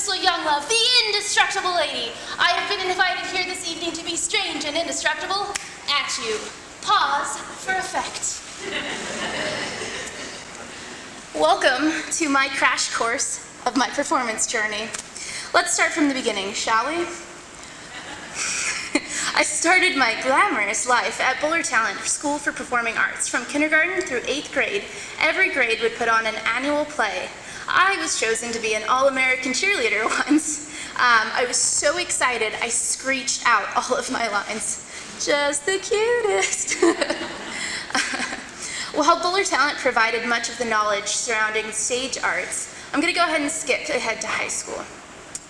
Krystal Younglove, the Indestructible Lady. I have been invited here this evening to be strange and indestructible at you. Pause for effect. Welcome to my crash course of my performance journey. Let's start from the beginning, shall we? I started my glamorous life at Bullard Talent School for Performing Arts. From kindergarten through 8th grade, every grade would put on an annual play. I was chosen to be an all-American cheerleader once. I was so excited, I screeched out all of my lines. Just the cutest. While Bullard Talent provided much of the knowledge surrounding stage arts, I'm going to go ahead and skip ahead to high school.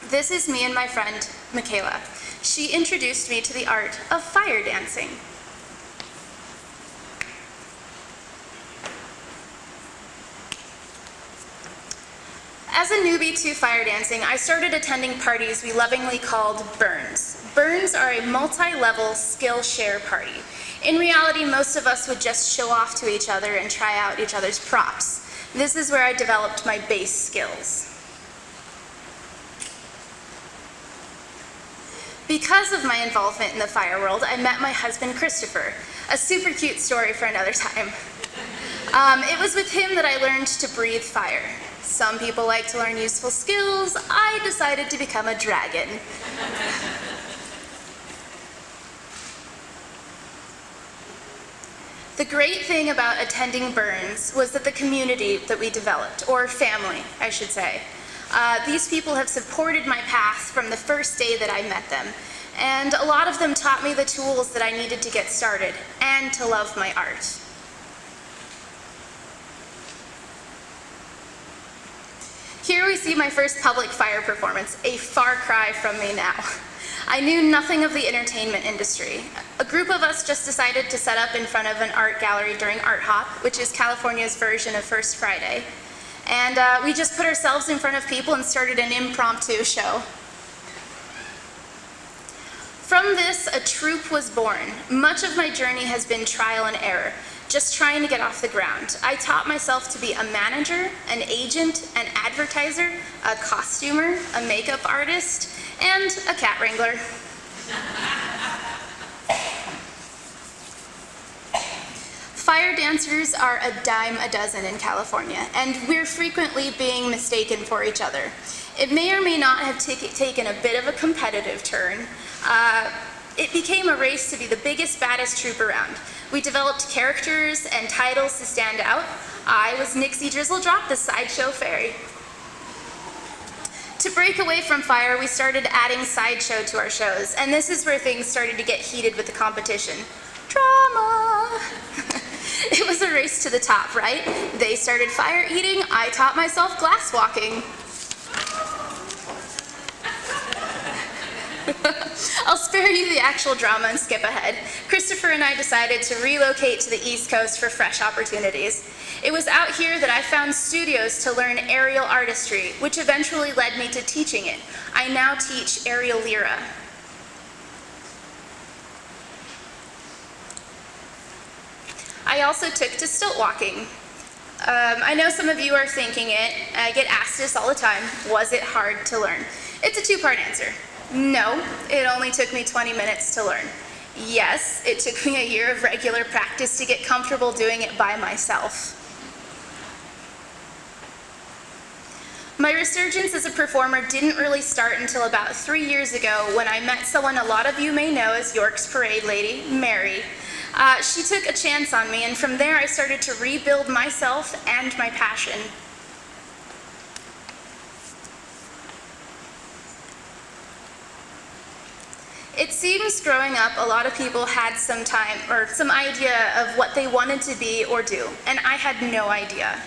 This is me and my friend, Michaela. She introduced me to the art of fire dancing. As a newbie to fire dancing, I started attending parties we lovingly called burns. Burns are a multi-level skill share party. In reality, most of us would just show off to each other and try out each other's props. This is where I developed my base skills. Because of my involvement in the fire world, I met my husband, Christopher. A super cute story for another time. It was with him that I learned to breathe fire. Some people like to learn useful skills. I decided to become a dragon. The great thing about attending burns was that the community that we developed, or family, I should say. These people have supported my path from the first day that I met them, and a lot of them taught me the tools that I needed to get started and to love my art. Here we see my first public fire performance, a far cry from me now. I knew nothing of the entertainment industry. A group of us just decided to set up in front of an art gallery during Art Hop, which is California's version of First Friday. And we just put ourselves in front of people and started an impromptu show. From this, a troupe was born. Much of my journey has been trial and error, just trying to get off the ground. I taught myself to be a manager, an agent, an advertiser, a costumer, a makeup artist, and a cat wrangler. Fire dancers are a dime a dozen in California, and we're frequently being mistaken for each other. It may or may not have taken a bit of a competitive turn. It became a race to be the biggest, baddest troupe around. We developed characters and titles to stand out. I was Nixie Drizzle Drop, the sideshow fairy. To break away from fire, we started adding sideshow to our shows, and this is where things started to get heated with the competition. Drama! It was a race to the top, right? They started fire eating, I taught myself glass walking. I'll spare you the actual drama and skip ahead. Christopher and I decided to relocate to the East Coast for fresh opportunities. It was out here that I found studios to learn aerial artistry, which eventually led me to teaching it. I now teach aerial lyra. I also took to stilt walking. I know some of you are thinking it. I get asked this all the time. Was it hard to learn? It's a two-part answer. No, it only took me 20 minutes to learn. Yes, it took me a year of regular practice to get comfortable doing it by myself. My resurgence as a performer didn't really start until about 3 years ago when I met someone a lot of you may know as York's parade lady, Mary. She took a chance on me, and from there I started to rebuild myself and my passion. It seems growing up, a lot of people had some time or some idea of what they wanted to be or do, and I had no idea.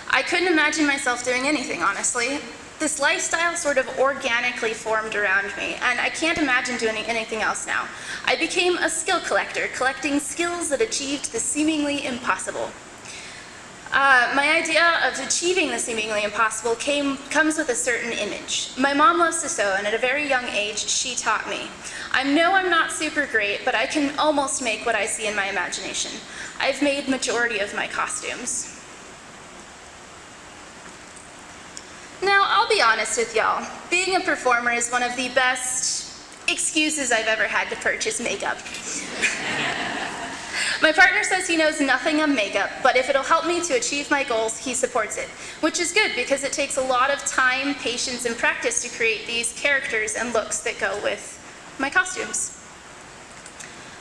I couldn't imagine myself doing anything, honestly. This lifestyle sort of organically formed around me, and I can't imagine doing anything else now. I became a skill collector, collecting skills that achieved the seemingly impossible. My idea of achieving the seemingly impossible comes with a certain image. My mom loves to sew, and at a very young age, she taught me. I know I'm not super great, but I can almost make what I see in my imagination. I've made majority of my costumes. Now, I'll be honest with y'all. Being a performer is one of the best excuses I've ever had to purchase makeup. My partner says he knows nothing of makeup, but if it'll help me to achieve my goals, he supports it, which is good because it takes a lot of time, patience, and practice to create these characters and looks that go with my costumes.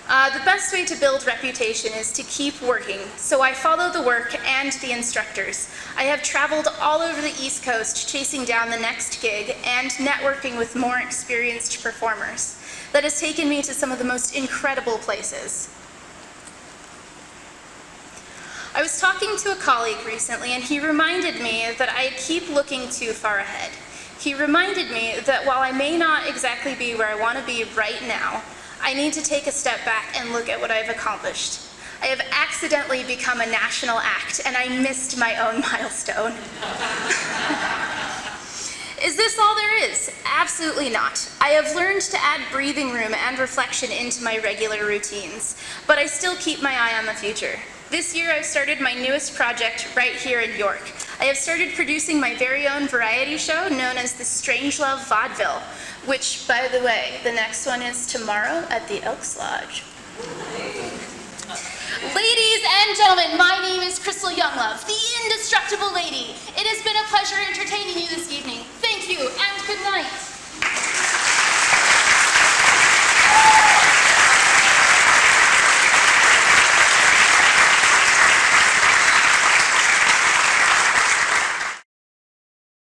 The best way to build reputation is to keep working, so I follow the work and the instructors. I have traveled all over the East Coast chasing down the next gig and networking with more experienced performers. That has taken me to some of the most incredible places. I was talking to a colleague recently, and he reminded me that I keep looking too far ahead. He reminded me that while I may not exactly be where I want to be right now, I need to take a step back and look at what I've accomplished. I have accidentally become a national act, and I missed my own milestone. Is this all there is? Absolutely not. I have learned to add breathing room and reflection into my regular routines, but I still keep my eye on the future. This year I've started my newest project right here in York. I have started producing my very own variety show known as the Strangelove Vaudeville, which, by the way, the next one is tomorrow at the Elks Lodge. Ladies and gentlemen, my name is Krystal Younglove, the Indestructible Lady. It has been a pleasure entertaining you this evening. Thank you and good night.